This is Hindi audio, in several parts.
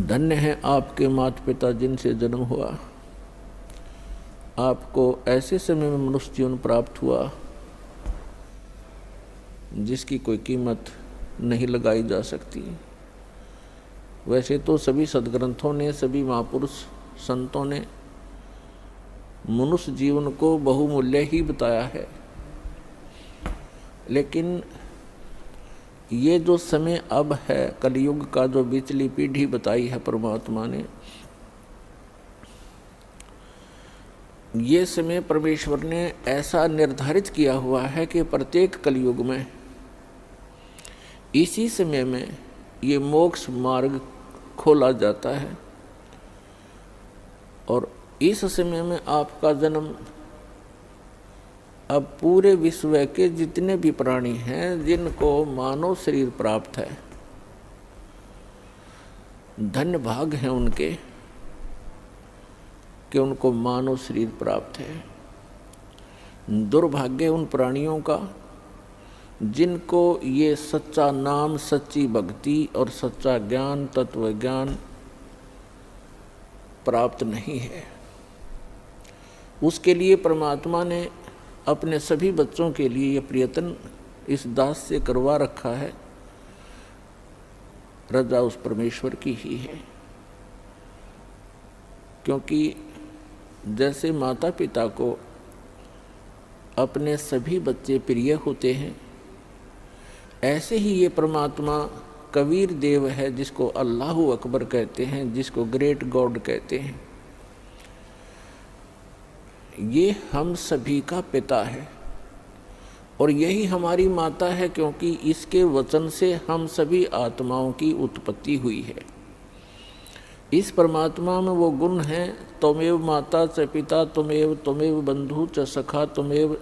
धन्य हैं आपके माता पिता जिनसे जन्म हुआ। आपको ऐसे समय में मनुष्य जीवन प्राप्त हुआ जिसकी कोई कीमत नहीं लगाई जा सकती। वैसे तो सभी सद्ग्रंथों ने, सभी महापुरुष संतों ने मनुष्य जीवन को बहुमूल्य ही बताया है, लेकिन ये जो समय अब है कलयुग का, जो बिचली पीढ़ी बताई है परमात्मा ने, ये समय परमेश्वर ने ऐसा निर्धारित किया हुआ है कि प्रत्येक कलयुग में इसी समय में ये मोक्ष मार्ग खोला जाता है। और इस समय में आपका जन्म अब पूरे विश्व के जितने भी प्राणी हैं जिनको मानव शरीर प्राप्त है, धन्य भाग हैं उनके कि उनको मानव शरीर प्राप्त है। दुर्भाग्य उन प्राणियों का जिनको ये सच्चा नाम, सच्ची भक्ति और सच्चा ज्ञान, तत्व ज्ञान प्राप्त नहीं है। उसके लिए परमात्मा ने अपने सभी बच्चों के लिए ये प्रयत्न इस दास से करवा रखा है। रजा उस परमेश्वर की ही है, क्योंकि जैसे माता पिता को अपने सभी बच्चे प्रिय होते हैं, ऐसे ही ये परमात्मा कबीर देव है, जिसको अल्लाहु अकबर कहते हैं, जिसको ग्रेट गॉड कहते हैं। ये हम सभी का पिता है और यही हमारी माता है, क्योंकि इसके वचन से हम सभी आत्माओं की उत्पत्ति हुई है। इस परमात्मा में वो गुण हैं, त्वमेव माता च पिता त्वमेव, त्वमेव बंधु च सखा त्वमेव,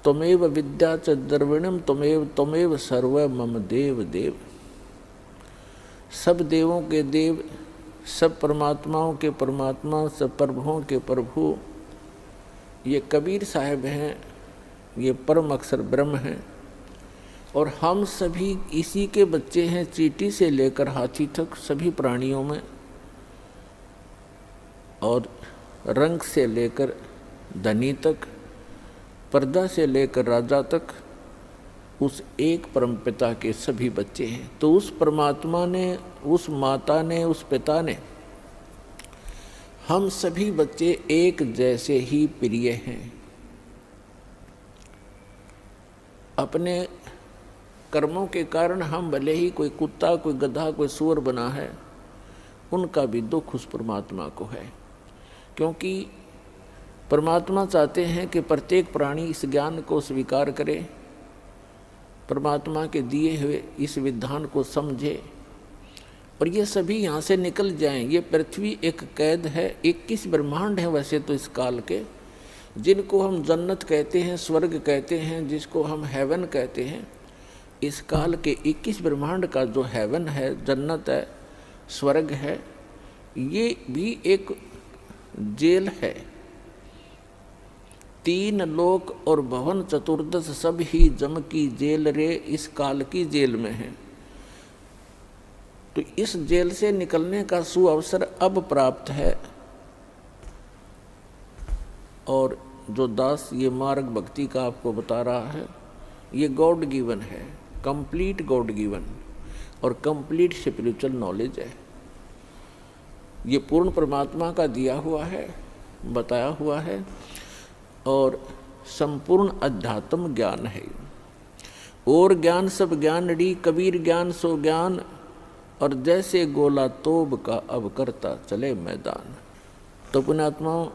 त्वमेव विद्या च द्रविणम त्वमेव, त्वमेव सर्व मम देव देव। सब देवों के देव, सब परमात्माओं के परमात्मा, सब प्रभुओं के प्रभु ये कबीर साहब हैं, ये परम अक्षर ब्रह्म हैं। और हम सभी इसी के बच्चे हैं, चींटी से लेकर हाथी तक सभी प्राणियों में, और रंग से लेकर धनी तक, पर्दा से लेकर राजा तक, उस एक परम पिता के सभी बच्चे हैं। तो उस परमात्मा ने, उस माता ने, उस पिता ने हम सभी बच्चे एक जैसे ही प्रिय हैं। अपने कर्मों के कारण हम भले ही कोई कुत्ता, कोई गधा, कोई सूअर बना है, उनका भी दुख उस परमात्मा को है, क्योंकि परमात्मा चाहते हैं कि प्रत्येक प्राणी इस ज्ञान को स्वीकार करे, परमात्मा के दिए हुए इस विधान को समझे और ये सभी यहाँ से निकल जाएं। ये पृथ्वी एक कैद है, 21 ब्रह्मांड है वैसे तो इस काल के, जिनको हम जन्नत कहते हैं, स्वर्ग कहते हैं, जिसको हम हेवन कहते हैं। इस काल के 21 ब्रह्मांड का जो हेवन है, जन्नत है, स्वर्ग है, ये भी एक जेल है। 3 लोक और भवन चतुर्दश सब ही जम की जेल रे, इस काल की जेल में है। तो इस जेल से निकलने का सुअवसर अब प्राप्त है। और जो दास ये मार्ग भक्ति का आपको बता रहा है, ये गॉड गिवन है, कंप्लीट गॉड गिवन और कंप्लीट स्पिरिचुअल नॉलेज है। ये पूर्ण परमात्मा का दिया हुआ है, बताया हुआ है, और संपूर्ण अध्यात्म ज्ञान है। और ज्ञान सब ज्ञान डी, कबीर ज्ञान सो ज्ञान, और जैसे गोला तोब का अब करता चले मैदान। तो पुण्यात्माओं,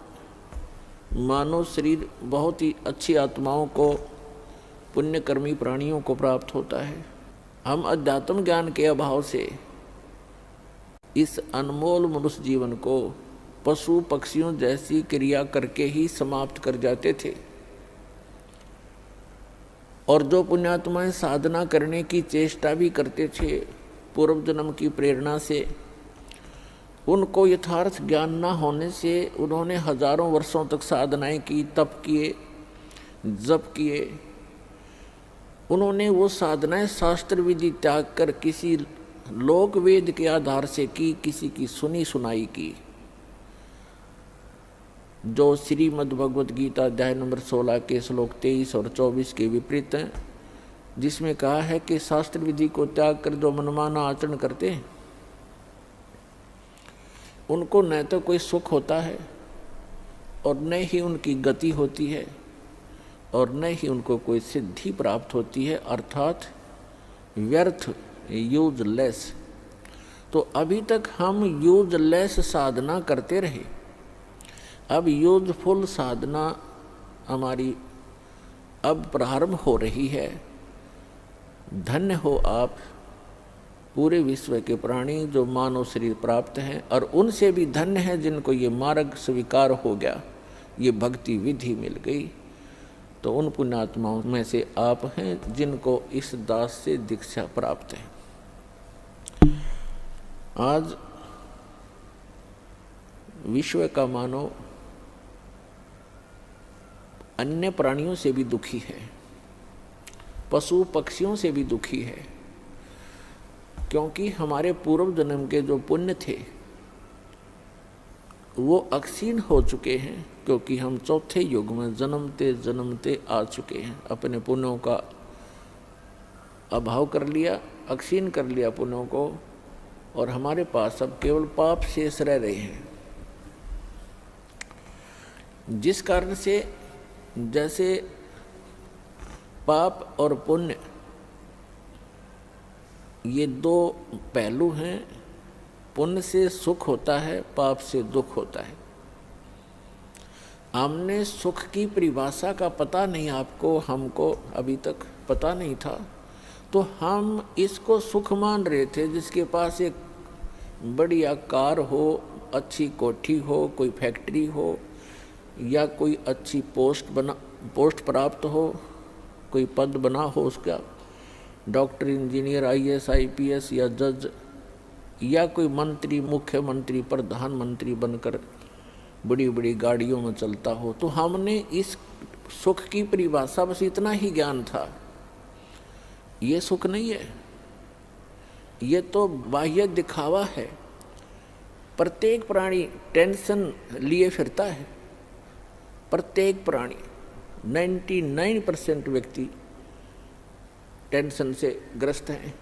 मानव शरीर बहुत ही अच्छी आत्माओं को, पुण्यकर्मी प्राणियों को प्राप्त होता है। हम अध्यात्म ज्ञान के अभाव से इस अनमोल मनुष्य जीवन को पशु पक्षियों जैसी क्रिया करके ही समाप्त कर जाते थे। और जो पुण्यात्माएं साधना करने की चेष्टा भी करते थे पूर्व जन्म की प्रेरणा से, उनको यथार्थ ज्ञान न होने से उन्होंने हजारों वर्षों तक साधनाएं की, तप किए, जप किए। उन्होंने वो साधनाएं शास्त्र विधि त्याग कर किसी लोक वेद के आधार से की, किसी की सुनी सुनाई की। जो श्रीमद् भगवद गीता अध्याय नंबर 16 के श्लोक 23 और 24 के विपरीत हैं, जिसमें कहा है कि शास्त्र विधि को त्याग कर जो मनमाना आचरण करते हैं उनको न तो कोई सुख होता है और न ही उनकी गति होती है और न ही उनको कोई सिद्धि प्राप्त होती है, अर्थात व्यर्थ, यूजलेस। तो अभी तक हम यूजलेस साधना करते रहे, अब यूजफुल साधना हमारी अब प्रारंभ हो रही है। धन्य हो आप पूरे विश्व के प्राणी जो मानव शरीर प्राप्त हैं, और उनसे भी धन्य है जिनको ये मार्ग स्वीकार हो गया, ये भक्ति विधि मिल गई। तो उन पुण्यात्माओं में से आप हैं जिनको इस दास से दीक्षा प्राप्त है। आज विश्व का मानव अन्य प्राणियों से भी दुखी है, पशु पक्षियों से भी दुखी है, क्योंकि हमारे पूर्व जन्म के जो पुण्य थे वो अक्षीण हो चुके हैं, क्योंकि हम चौथे युग में जन्मते जन्मते आ चुके हैं। अपने पुण्यों का अभाव कर लिया, अक्षीण कर लिया पुण्यों को, और हमारे पास अब केवल पाप शेष रह रहे हैं। जिस कारण से जैसे पाप और पुण्य ये दो पहलू हैं, पुण्य से सुख होता है, पाप से दुख होता है। हमने सुख की परिभाषा का पता नहीं, आपको हमको अभी तक पता नहीं था, तो हम इसको सुख मान रहे थे। जिसके पास एक बढ़िया कार हो, अच्छी कोठी हो, कोई फैक्ट्री हो, या कोई अच्छी पोस्ट प्राप्त हो, कोई पद बना हो उसका, डॉक्टर, इंजीनियर, IAS, IPS या जज, या कोई मंत्री, मुख्यमंत्री, प्रधानमंत्री बनकर बड़ी बड़ी गाड़ियों में चलता हो, तो हमने इस सुख की परिभाषा बस इतना ही ज्ञान था। ये सुख नहीं है, ये तो बाह्य दिखावा है। प्रत्येक प्राणी टेंशन लिए फिरता है, प्रत्येक प्राणी 99% व्यक्ति टेंशन से ग्रस्त हैं।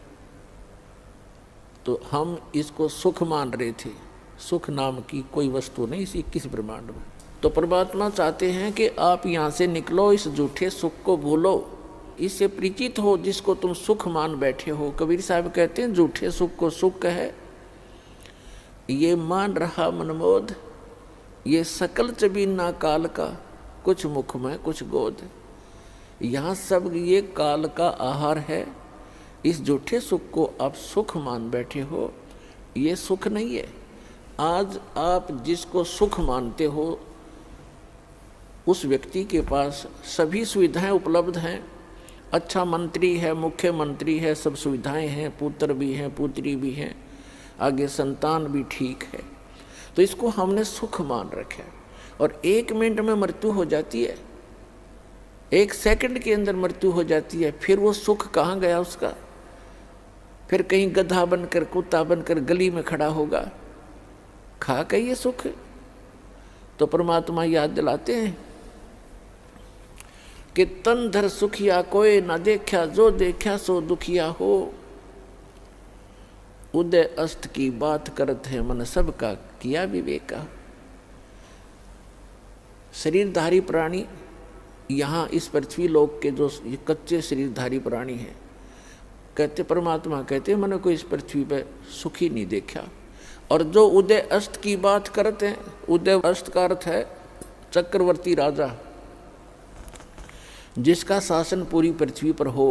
तो हम इसको सुख मान रहे थे। सुख नाम की कोई वस्तु नहीं इसी किस ब्रह्मांड में। तो परमात्मा चाहते हैं कि आप यहाँ से निकलो, इस झूठे सुख को भूलो, इससे परिचित हो जिसको तुम सुख मान बैठे हो। कबीर साहब कहते हैं झूठे सुख को सुख कहे, ये मान रहा मनमोद, ये सकल चबीना काल का, कुछ मुख में कुछ गोद। यहाँ सब ये काल का आहार है। इस झूठे सुख को आप सुख मान बैठे हो, ये सुख नहीं है। आज आप जिसको सुख मानते हो उस व्यक्ति के पास सभी सुविधाएं उपलब्ध हैं। अच्छा मंत्री है, मुख्यमंत्री है, सब सुविधाएं हैं, पुत्र भी हैं, पुत्री भी हैं, आगे संतान भी ठीक है। तो इसको हमने सुख मान रखा है। और 1 मिनट में मृत्यु हो जाती है, 1 सेकंड के अंदर मृत्यु हो जाती है। फिर वो सुख कहाँ गया उसका? फिर कहीं गधा बनकर, कुत्ता बनकर गली में खड़ा होगा, खा के ये सुख। तो परमात्मा याद दिलाते हैं कि तन धर सुखिया कोई ना देखा, जो देखा सो दुखिया हो। उदय अस्त की बात करत है मन सबका किया विवेका। शरीरधारी प्राणी यहाँ इस पृथ्वी लोक के जो कच्चे शरीरधारी प्राणी हैं, कहते परमात्मा कहते मैंने कोई इस पृथ्वी पे सुखी नहीं देखा। और जो उदय अस्त की बात करते हैं, उदय अस्त का अर्थ है चक्रवर्ती राजा, जिसका शासन पूरी पृथ्वी पर हो।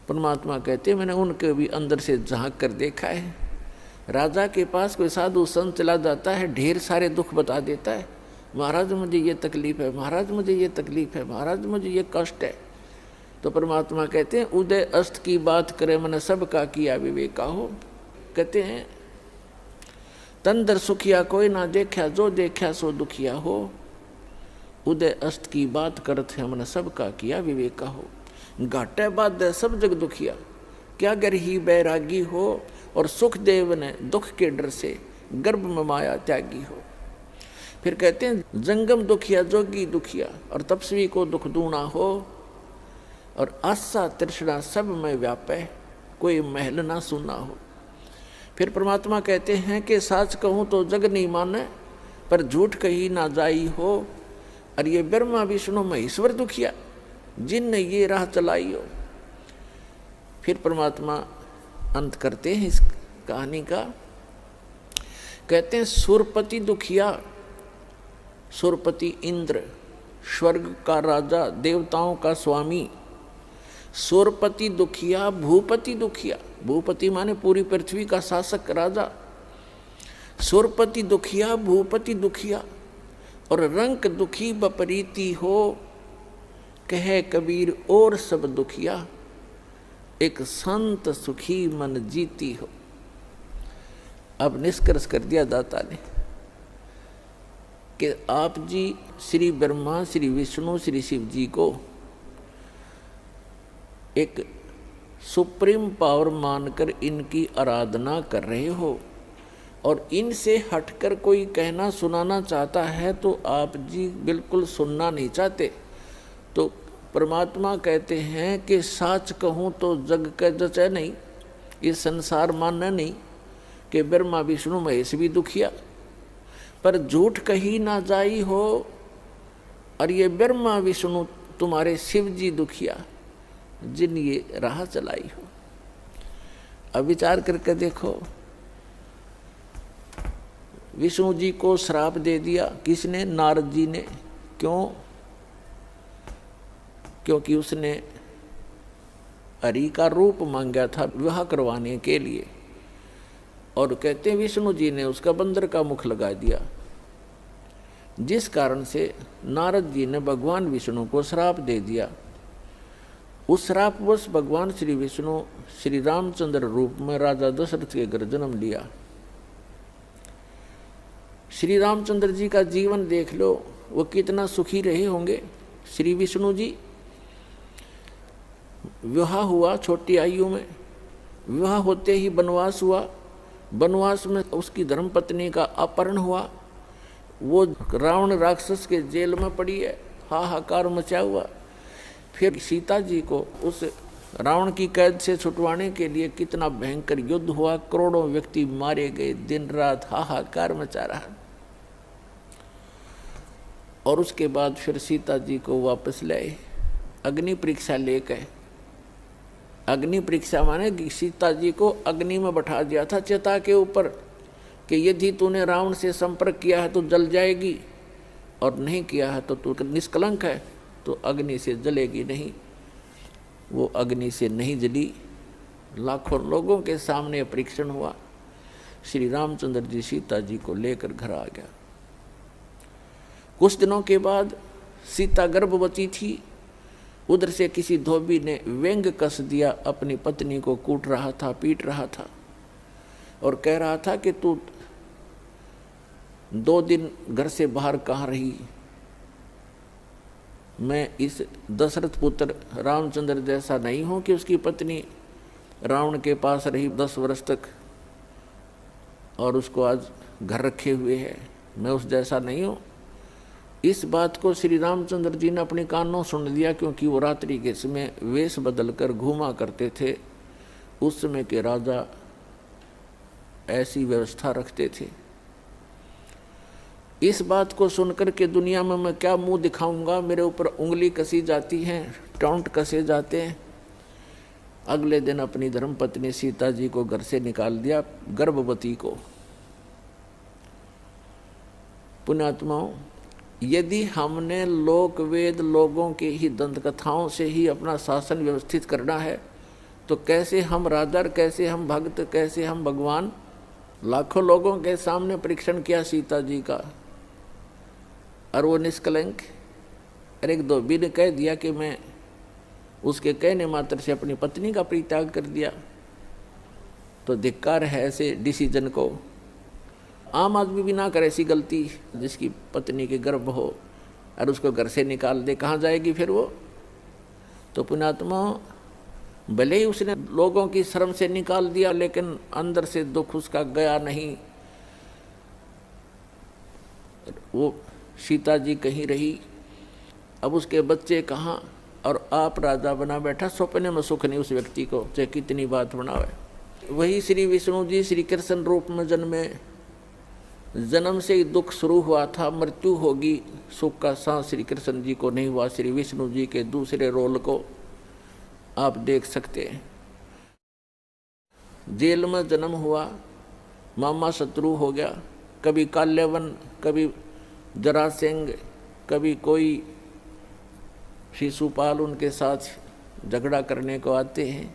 परमात्मा कहते मैंने उनके भी अंदर से झांक कर देखा है। राजा के पास कोई साधु संत चला जाता है, ढेर सारे दुख बता देता है, महाराज मुझे ये तकलीफ है, महाराज मुझे ये तकलीफ है, महाराज मुझे ये कष्ट है। तो परमात्मा कहते हैं उदय अस्त की बात करे मन सबका किया विवेका हो। कहते हैं तंदर सुखिया कोई ना देखा, जो देखा सो दुखिया हो। उदय अस्त की बात करत है मन सबका किया विवेका हो। घाटे बाद सब जग दुखिया, क्या गर ही बैरागी हो, और सुखदेव ने दुख के डर से गर्भ में माया त्यागी हो। फिर कहते हैं जंगम दुखिया जोगी दुखिया, और तपस्वी को दुख दूना हो, और आशा तृष्णा सब में व्यापे, कोई महल ना सुना हो। फिर परमात्मा कहते हैं कि साच कहूँ तो जग नहीं माने, पर झूठ कही ना जाई हो, और ये ब्रह्मा विष्णु महेश्वर दुखिया, जिनने ये राह चलाई हो। फिर परमात्मा अंत करते हैं इस कहानी का, कहते हैं सुरपति दुखिया, सुरपति इंद्र स्वर्ग का राजा, देवताओं का स्वामी। सुरपति दुखिया, भूपति दुखिया, भूपति माने पूरी पृथ्वी का शासक राजा। सुरपति दुखिया, भूपति दुखिया, और रंक दुखी बपरीती हो, कहे कबीर और सब दुखिया, एक संत सुखी मन जीती हो। अब निष्कर्ष कर दिया दाता ने कि आप जी श्री ब्रह्मा, श्री विष्णु, श्री शिव जी को एक सुप्रीम पावर मानकर इनकी आराधना कर रहे हो, और इनसे हटकर कोई कहना सुनाना चाहता है तो आप जी बिल्कुल सुनना नहीं चाहते। तो परमात्मा कहते हैं कि साच कहूँ तो जग का जचे नहीं, ये संसार मानना नहीं कि ब्रह्मा विष्णु महेश भी दुखिया, पर झूठ कही ना जाई हो, और ये ब्रह्मा विष्णु तुम्हारे शिव जी दुखिया, जिन ये राह चलाई हो। अब विचार करके देखो, विष्णु जी को श्राप दे दिया किसने? नारद जी ने। क्यों? क्योंकि उसने हरि का रूप मांगा था विवाह करवाने के लिए, और कहते हैं विष्णु जी ने उसका बंदर का मुख लगा दिया, जिस कारण से नारद जी ने भगवान विष्णु को श्राप दे दिया। उस श्रापवश भगवान श्री विष्णु श्री रामचंद्र रूप में राजा दशरथ के घर जन्म लिया। श्री रामचंद्र जी का जीवन देख लो, वो कितना सुखी रहे होंगे। श्री विष्णु जी विवाह हुआ छोटी आयु में, विवाह होते ही वनवास हुआ, वनवास में उसकी धर्मपत्नी का अपहरण हुआ, वो रावण राक्षस के जेल में पड़ी है, हाहाकार मचा हुआ। फिर सीता जी को उस रावण की कैद से छुटवाने के लिए कितना भयंकर युद्ध हुआ, करोड़ों व्यक्ति मारे गए, दिन रात हाहाकार मचा रहा। और उसके बाद फिर सीता जी को वापस लाए, अग्नि परीक्षा लेकर। अग्नि परीक्षा माने कि सीता जी को अग्नि में बैठा दिया था चिता के ऊपर, कि यदि तूने रावण से संपर्क किया है तो जल जाएगी, और नहीं किया है तो तू निष्कलंक है, तो अग्नि से जलेगी नहीं। वो अग्नि से नहीं जली, लाखों लोगों के सामने परीक्षण हुआ। श्री रामचंद्र जी सीता जी को लेकर घर आ गया। कुछ दिनों के बाद सीता गर्भवती थी, उधर से किसी धोबी ने व्यंग कस दिया, अपनी पत्नी को कूट रहा था, पीट रहा था, और कह रहा था कि तू 2 दिन घर से बाहर कहाँ रही? मैं इस दशरथ पुत्र रामचंद्र जैसा नहीं हूँ कि उसकी पत्नी रावण के पास रही 10 वर्ष तक और उसको आज घर रखे हुए है, मैं उस जैसा नहीं हूँ। इस बात को श्री रामचंद्र जी ने अपने कानों सुन लिया, क्योंकि वो रात्रि के समय वेश बदलकर घूमा करते थे। उस समय के राजा ऐसी व्यवस्था रखते थे। इस बात को सुनकर के दुनिया में मैं क्या मुंह दिखाऊंगा, मेरे ऊपर उंगली कसी जाती है, टॉन्ट कसे जाते हैं। अगले दिन अपनी धर्मपत्नी सीता जी को घर से निकाल दिया, गर्भवती को। पुण्यात्माओं, यदि हमने लोक वेद लोगों के ही दंत कथाओं से ही अपना शासन व्यवस्थित करना है, तो कैसे हम राजा, कैसे हम भक्त, कैसे हम भगवान? लाखों लोगों के सामने परीक्षण किया सीता जी का, और वो निष्कलंक। और एक धोबी ने कह दिया कि मैं उसके कहने मात्र से अपनी पत्नी का परित्याग कर दिया, तो धिक्कार है ऐसे डिसीजन को। आम आदमी भी ना करे ऐसी गलती, जिसकी पत्नी के गर्भ हो और उसको घर से निकाल दे, कहाँ जाएगी फिर वो? तो पुण्यात्मा, भले ही उसने लोगों की शर्म से निकाल दिया, लेकिन अंदर से दुख उसका गया नहीं। वो सीता जी कहीं रही, अब उसके बच्चे कहाँ, और आप राजा बना बैठा। सपने में सुख नहीं उस व्यक्ति को, चाहे कितनी बात बनावे। वही श्री विष्णु जी श्री कृष्ण रूप में जन्मे, जन्म से ही दुख शुरू हुआ था, मृत्यु होगी, सुख का सांस श्री कृष्ण जी को नहीं हुआ। श्री विष्णु जी के दूसरे रोल को आप देख सकते हैं। जेल में जन्म हुआ, मामा शत्रु हो गया, कभी काल्यवन, कभी जरासेंग, कभी कोई शिशुपाल उनके साथ झगड़ा करने को आते हैं।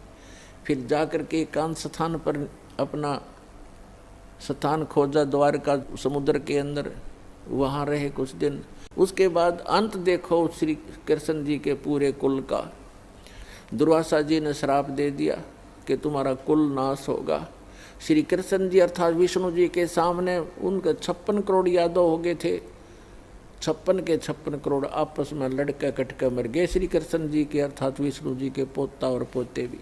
फिर जाकर के एकांत स्थान पर अपना स्थान खोजा, द्वारका समुद्र के अंदर, वहाँ रहे कुछ दिन। उसके बाद अंत देखो श्री कृष्ण जी के पूरे कुल का। दुर्वासा जी ने श्राप दे दिया कि तुम्हारा कुल नाश होगा। श्री कृष्ण जी अर्थात विष्णु जी के सामने उनके 56 करोड़ यादव हो गए थे। 56 के 56 करोड़ आपस में लड़के कटके मर गए। श्री कृष्ण जी के अर्थात विष्णु जी के पोता और पोते भी।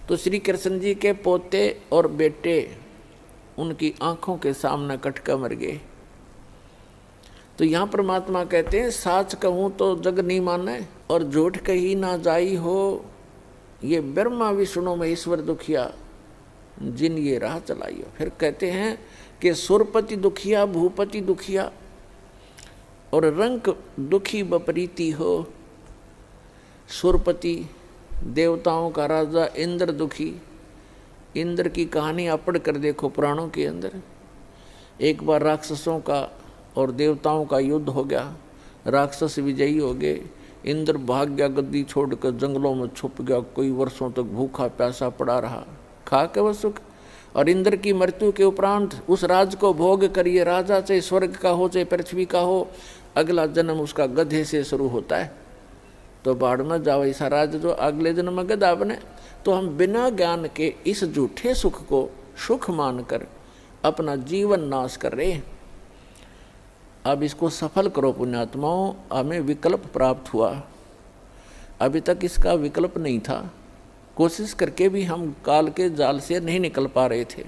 तो श्री कृष्ण जी के पोते और बेटे उनकी आंखों के सामने कटके मर गए। तो यहाँ परमात्मा कहते हैं, साच कहूँ तो जग नहीं माने और झूठ कही ना जाई हो, ये ब्रह्मा विष्णु में ईश्वर दुखिया जिन ये राह चलाई हो। फिर कहते हैं कि सुरपति दुखिया भूपति दुखिया और रंक दुखी बपरीति हो। सुरपति देवताओं का राजा इंद्र दुखी। इंद्र की कहानी आप पढ़ कर देखो पुराणों के अंदर। एक बार राक्षसों का और देवताओं का युद्ध हो गया, राक्षस विजयी हो गए। इंद्र भाग गया, गद्दी छोड़कर जंगलों में छुप गया, कोई वर्षों तक भूखा प्यासा पड़ा रहा, खा के वह सुख। और इंद्र की मृत्यु के उपरांत उस राज को भोग करिए, राजा चाहे स्वर्ग का हो चाहे पृथ्वी का हो, अगला जन्म उसका गधे से शुरू होता है। तो बाढ़ में जाओ ऐसा राज जो अगले जन्म में गधा बने। तो हम बिना ज्ञान के इस झूठे सुख को सुख मानकर अपना जीवन नाश कर रहे हैं। अब इसको सफल करो पुण्यात्माओं। हमें विकल्प प्राप्त हुआ, अभी तक इसका विकल्प नहीं था। कोशिश करके भी हम काल के जाल से नहीं निकल पा रहे थे।